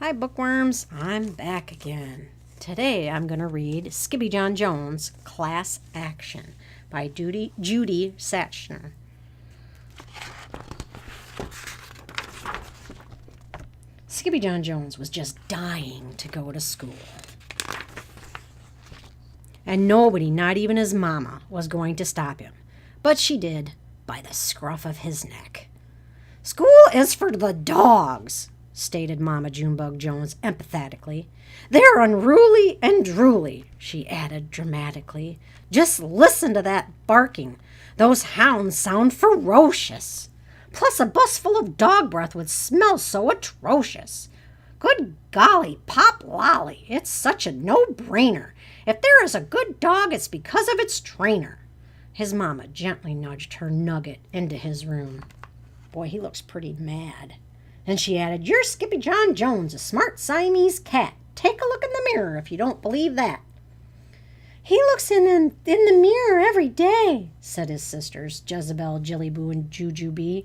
Hi, bookworms. I'm back again. Today I'm going to read Skippyjon Jones Class Action by Judy Satchner. Skippyjon Jones was just dying to go to school. And nobody, not even his mama, was going to stop him. But she did, by the scruff of his neck. "School is for the dogs," stated Mama Junebug Jones empathetically. "They're unruly and drooly," she added dramatically. "Just listen to that barking. Those hounds sound ferocious. Plus a bus full of dog breath would smell so atrocious. Good golly, Pop Lolly, it's such a no-brainer. If there is a good dog, it's because of its trainer." His mama gently nudged her nugget into his room. Boy, he looks pretty mad. Then she added, "You're Skippyjon Jones, a smart Siamese cat. Take a look in the mirror if you don't believe that." "He looks in the mirror every day," said his sisters, Jezebel, Jillyboo, and Jujubee.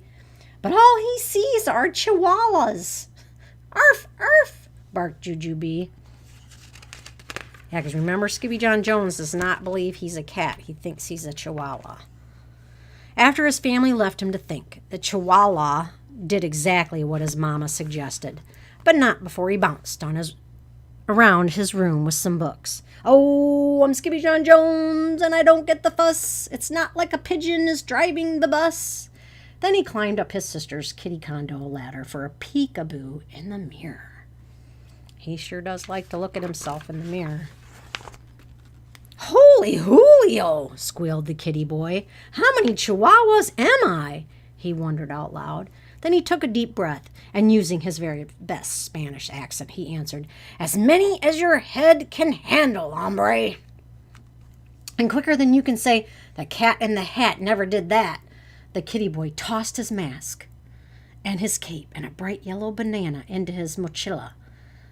"But all he sees are chihuahuas." "Arf, arf," barked Jujubee. Yeah, because remember, Skippyjon Jones does not believe he's a cat. He thinks he's a chihuahua. After his family left him to think, the chihuahua did exactly what his mama suggested, but not before he bounced around his room with some books. "Oh, I'm Skippyjon Jones, and I don't get the fuss. It's not like a pigeon is driving the bus." Then he climbed up his sister's kitty condo ladder for a peekaboo in the mirror. He sure does like to look at himself in the mirror. "Holy Julio!" squealed the kitty boy. "How many chihuahuas am I?" he wondered out loud. Then he took a deep breath, and using his very best Spanish accent, he answered, "As many as your head can handle, hombre." And quicker than you can say, "The Cat in the Hat never did that," the kitty boy tossed his mask and his cape and a bright yellow banana into his mochila.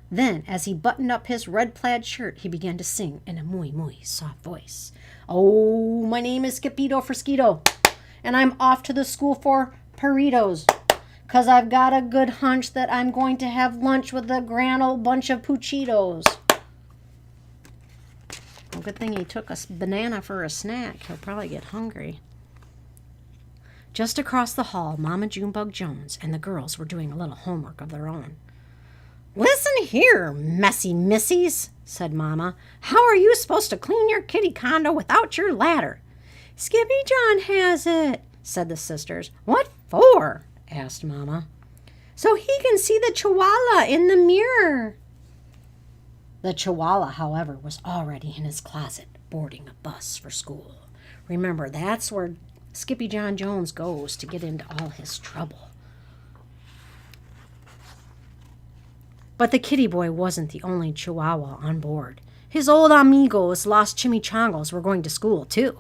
Then, as he buttoned up his red plaid shirt, he began to sing in a muy, muy soft voice. "Oh, my name is Skippito Frisquito, and I'm off to the school for burritos, 'cause I've got a good hunch that I'm going to have lunch with a grand old bunch of Puchitos." Well, good thing he took a banana for a snack. He'll probably get hungry. Just across the hall, Mama Junebug Jones and the girls were doing a little homework of their own. "Listen here, messy missies," said Mama. "How are you supposed to clean your kitty condo without your ladder?" "Skippyjon has it," said the sisters. "What for?" asked Mama. "So he can see the chihuahua in the mirror." The chihuahua, however, was already in his closet, boarding a bus for school. Remember, that's where Skippyjon Jones goes to get into all his trouble. But the kitty boy wasn't the only chihuahua on board. His old amigos, Los Chimichangos, were going to school, too.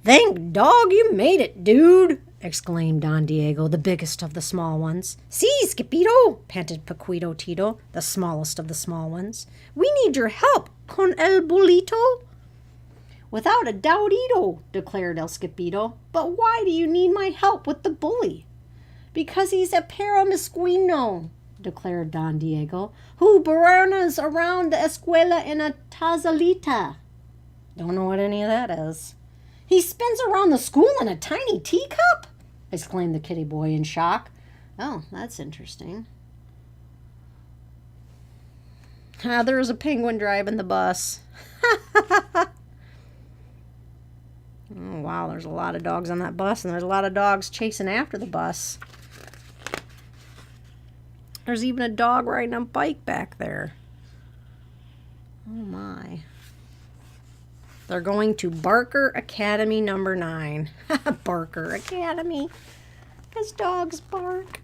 "Thank dog you made it, dude," exclaimed Don Diego, the biggest of the small ones. "Si, Skippito," panted Paquito Tito, the smallest of the small ones. "We need your help, con el bulito." "Without a doubtito," declared El Skippito. "But why do you need my help with the bully?" "Because he's a peromiscuino," declared Don Diego, "who buranas around the escuela in a tazalita." "Don't know what any of that is." "He spins around the school in a tiny teacup?" exclaimed the kitty boy in shock. "Oh, that's interesting." There's a penguin driving the bus. Oh, wow, there's a lot of dogs on that bus, and there's a lot of dogs chasing after the bus. There's even a dog riding a bike back there. Oh, my. They're going to Barker Academy number 9. Barker Academy. Because dogs bark.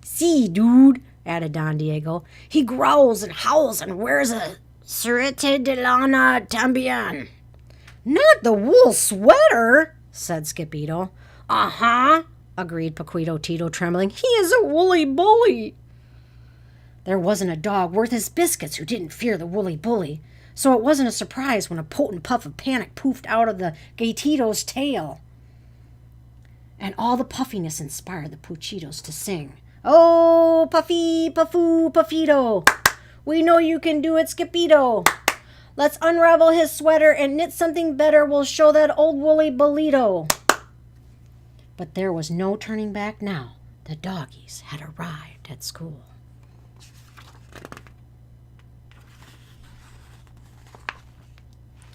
"See, dude," added Don Diego. "He growls and howls and wears a surete de lana también." "Not the wool sweater," said Skippito. "Uh-huh," agreed Paquito Tito, trembling. "He is a woolly bully." There wasn't a dog worth his biscuits who didn't fear the woolly bully, so it wasn't a surprise when a potent puff of panic poofed out of the gatito's tail. And all the puffiness inspired the Puchitos to sing, Oh, Puffy, Puffu, Puffito. We know you can do it, Skippyjo. Let's unravel his sweater and knit something better. We'll show that old woolly bolito. But there was no turning back now. The doggies had arrived at school.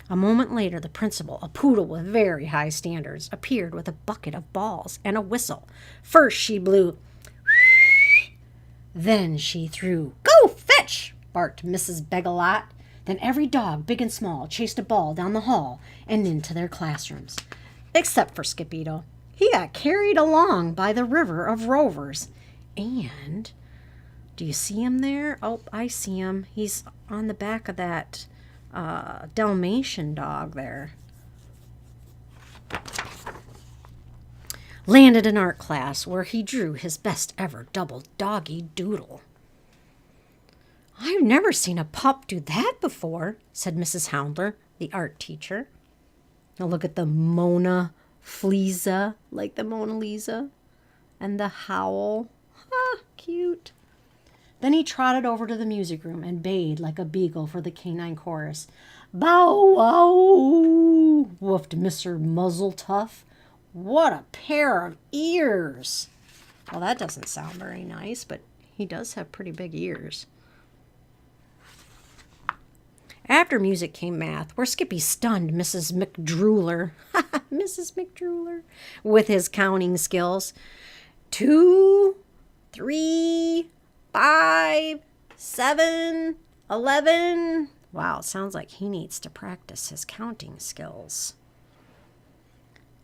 A moment later, the principal, a poodle with very high standards, appeared with a bucket of balls and a whistle. First she blew. Then she threw. Go fetch! Barked Mrs. Begalot. Then every dog, big and small, chased a ball down the hall and into their classrooms. Except for Skippyjo. He got carried along by the river of rovers. And, do you see him there? Oh, I see him. He's on the back of that Dalmatian dog there. Landed in art class where he drew his best ever double doggy doodle. I've never seen a pup do that before, said Mrs. Houndler, the art teacher. Now look at the Mona Lisa, like the Mona Lisa, and the howl. Cute. Then he trotted over to the music room and bayed like a beagle for the canine chorus. Bow wow, woofed Mr. Muzzletuff. What a pair of ears. Well, that doesn't sound very nice, but he does have pretty big ears. After music came math, where Skippy stunned Mrs. McDrooler, Mrs. McDrooler, with his counting skills. 2, 3, 5, 7, 11. Wow, it sounds like he needs to practice his counting skills.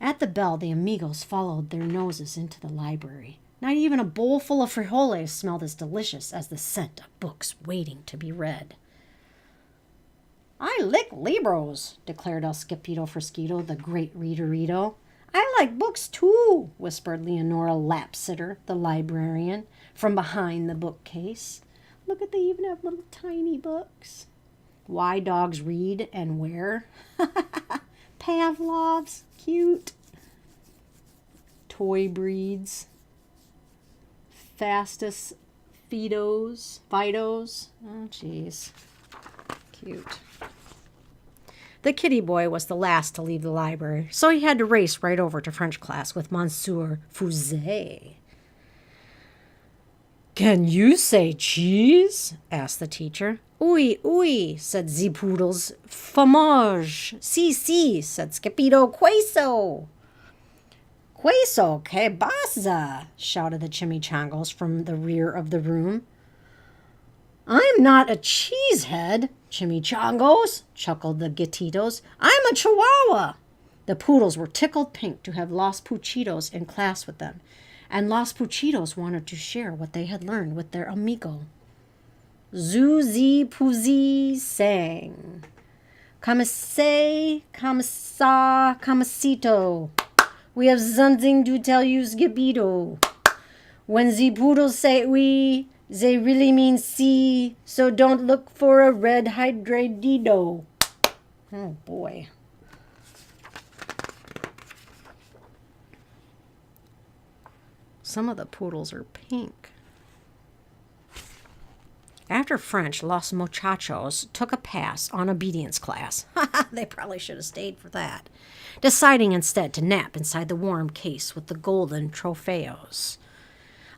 At the bell, the amigos followed their noses into the library. Not even a bowl full of frijoles smelled as delicious as the scent of books waiting to be read. I lick libros, declared El Skippito Frisquito, the great readerito. I like books too, whispered Leonora Lapsitter, the librarian, from behind the bookcase. Look at, they even have little tiny books. Why dogs read and where. Pavlov's, cute. Toy breeds. Fastest Fidos. Oh, jeez. Cute. The kitty boy was the last to leave the library, so he had to race right over to French class with Monsieur Fouzet. Can you say cheese? Asked the teacher. Oui, oui, said the poodles. Fromage. Si, said Skippyjo. Queso. Queso, que pasa? Shouted the chimichangos from the rear of the room. I'm not a cheesehead, chimichangos, chuckled the gatitos. I'm a chihuahua. The poodles were tickled pink to have Los Puchitos in class with them, and Los Puchitos wanted to share what they had learned with their amigo. Zuzi Puzi sang. Kamase, kamasa, kamasito. We have something to tell you, Skippyjo. When the poodles say we, they really mean see, so don't look for a red hydradido. Oh, boy. Some of the poodles are pink. After French, Los Muchachos took a pass on obedience class. They probably should have stayed for that. Deciding instead to nap inside the warm case with the golden trofeos.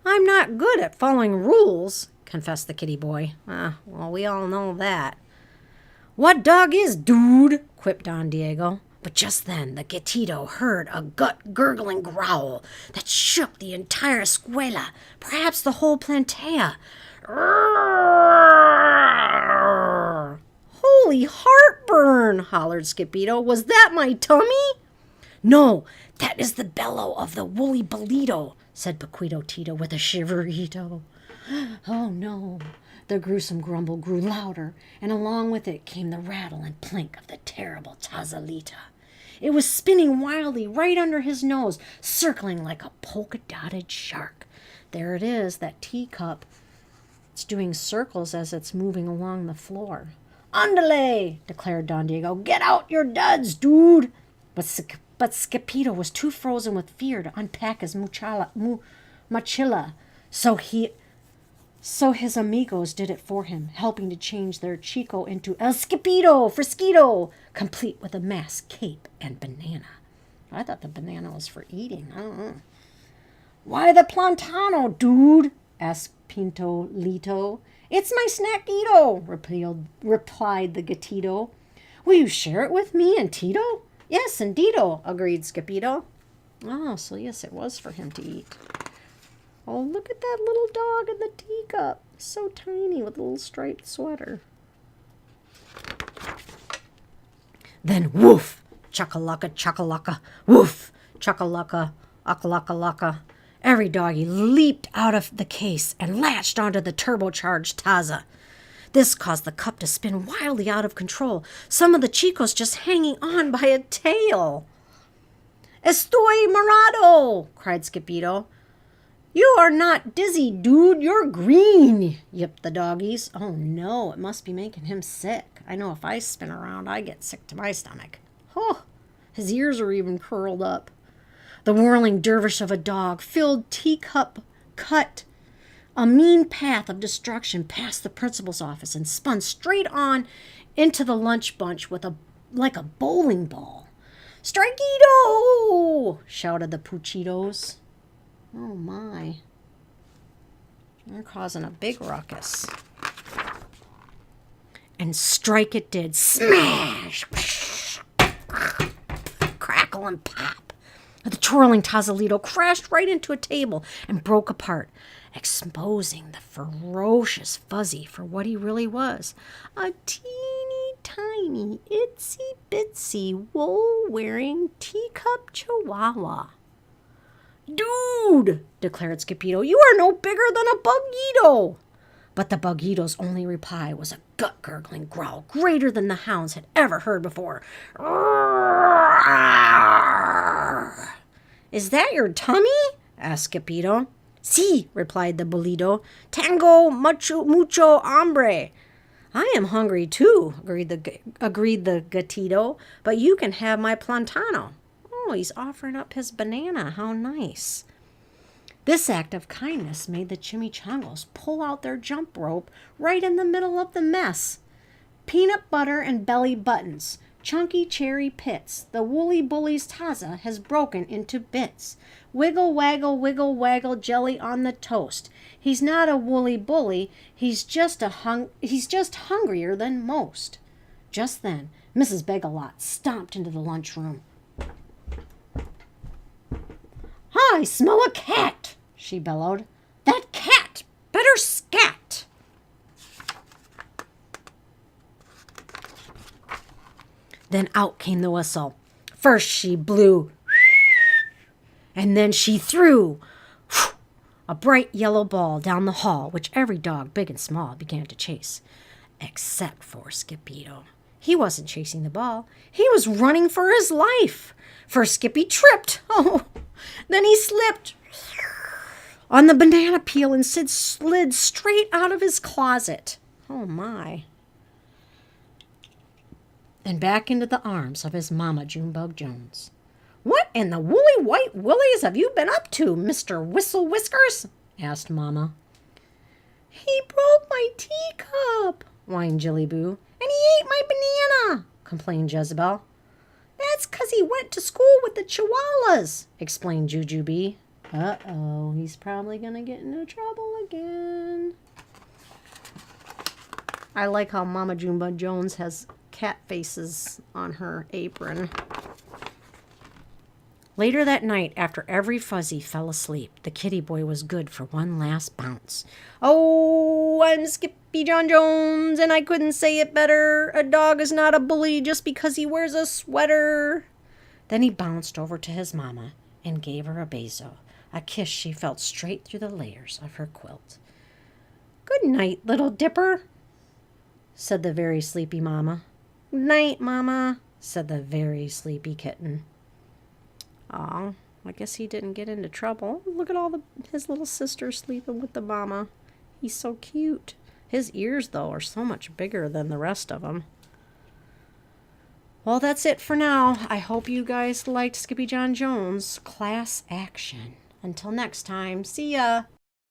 I'm not good at following rules, confessed the kitty boy. Well, we all know that. What dog is, dude? Quipped Don Diego. But just then the gatito heard a gut-gurgling growl that shook the entire escuela, perhaps the whole plantea. Holy heartburn, hollered Skippyjo. Was that my tummy? No, that is the bellow of the woolly bolito, said Paquito Tito with a shiverito. Oh, no. The gruesome grumble grew louder, and along with it came the rattle and plink of the terrible Tazalita. It was spinning wildly right under his nose, circling like a polka-dotted shark. There it is, that teacup. It's doing circles as it's moving along the floor. Andale, declared Don Diego. Get out your duds, dude. But Skippyjo was too frozen with fear to unpack his mochila. So his amigos did it for him, helping to change their Chico into El Skippito Frisquito, complete with a mask, cape, and banana. I thought the banana was for eating. I don't know. Why the plantano, dude? Asked Pinto Lito. It's my snackito, replied the gatito. Will you share it with me and Tito? Yes, indeedo, agreed Skippito. Oh, so yes, it was for him to eat. Oh, look at that little dog in the teacup. So tiny with a little striped sweater. Then woof, chakalaka, woof, chakalaka, akalaka. Every doggy leaped out of the case and latched onto the turbocharged Taza. This caused the cup to spin wildly out of control, some of the Chicos just hanging on by a tail. Estoy morado, cried Skippito. You are not dizzy, dude. You're green, yipped the doggies. Oh, no, it must be making him sick. I know if I spin around, I get sick to my stomach. Oh, his ears are even curled up. The whirling dervish of a dog filled teacup cut a mean path of destruction past the principal's office and spun straight on into the lunch bunch like a bowling ball. Strikeito! Shouted the Puchitos. Oh my. They're causing a big ruckus. And strike it did. Smash! Crackle and pop. The twirling Tazalito crashed right into a table and broke apart, exposing the ferocious Fuzzy for what he really was. A teeny tiny, itsy bitsy, wool-wearing teacup chihuahua. Dude, declared Skippito, you are no bigger than a bugito. But the bugito's only reply was a gut-gurgling growl greater than the hounds had ever heard before. Is that your tummy? Asked Skippito. Si, replied the bolito. Tango mucho hambre. I am hungry too, agreed the gatito, but you can have my plantano. Oh, he's offering up his banana. How nice. This act of kindness made the chimichangos pull out their jump rope right in the middle of the mess. Peanut butter and belly buttons, chunky cherry pits, the woolly bully's taza has broken into bits. Wiggle, waggle, jelly on the toast. He's not a woolly bully, he's just hungrier than most. Just then, Mrs. Begalot stomped into the lunchroom. I smell a cat, she bellowed. That cat better scat. Then out came the whistle. First she blew, and then she threw a bright yellow ball down the hall, which every dog, big and small, began to chase, except for Skippito. He wasn't chasing the ball. He was running for his life. First Skippy tripped. Oh, then he slipped on the banana peel and slid straight out of his closet. Oh, my. And back into the arms of his Mama Junebug Jones. What in the woolly white willies have you been up to, Mr. Whistle Whiskers? Asked Mama. He broke my teacup, whined Jillyboo. And he ate my banana, complained Jezebel. That's 'cause he went to school with the Chihuahuas, explained Jujubee. Uh-oh, he's probably gonna get into trouble again. I like how Mama Junebug Jones has cat faces on her apron. Later that night, after every Fuzzy fell asleep, the kitty boy was good for one last bounce. Oh, I'm Skippyjon Jones, and I couldn't say it better. A dog is not a bully just because he wears a sweater. Then he bounced over to his mama and gave her a beso, a kiss she felt straight through the layers of her quilt. Good night, little dipper, said the very sleepy mama. Good night, Mama, said the very sleepy kitten. Aw, I guess he didn't get into trouble. Look at all his little sisters sleeping with the mama. He's so cute. His ears, though, are so much bigger than the rest of them. Well, that's it for now. I hope you guys liked Skippyjon Jones Class Action. Until next time, see ya!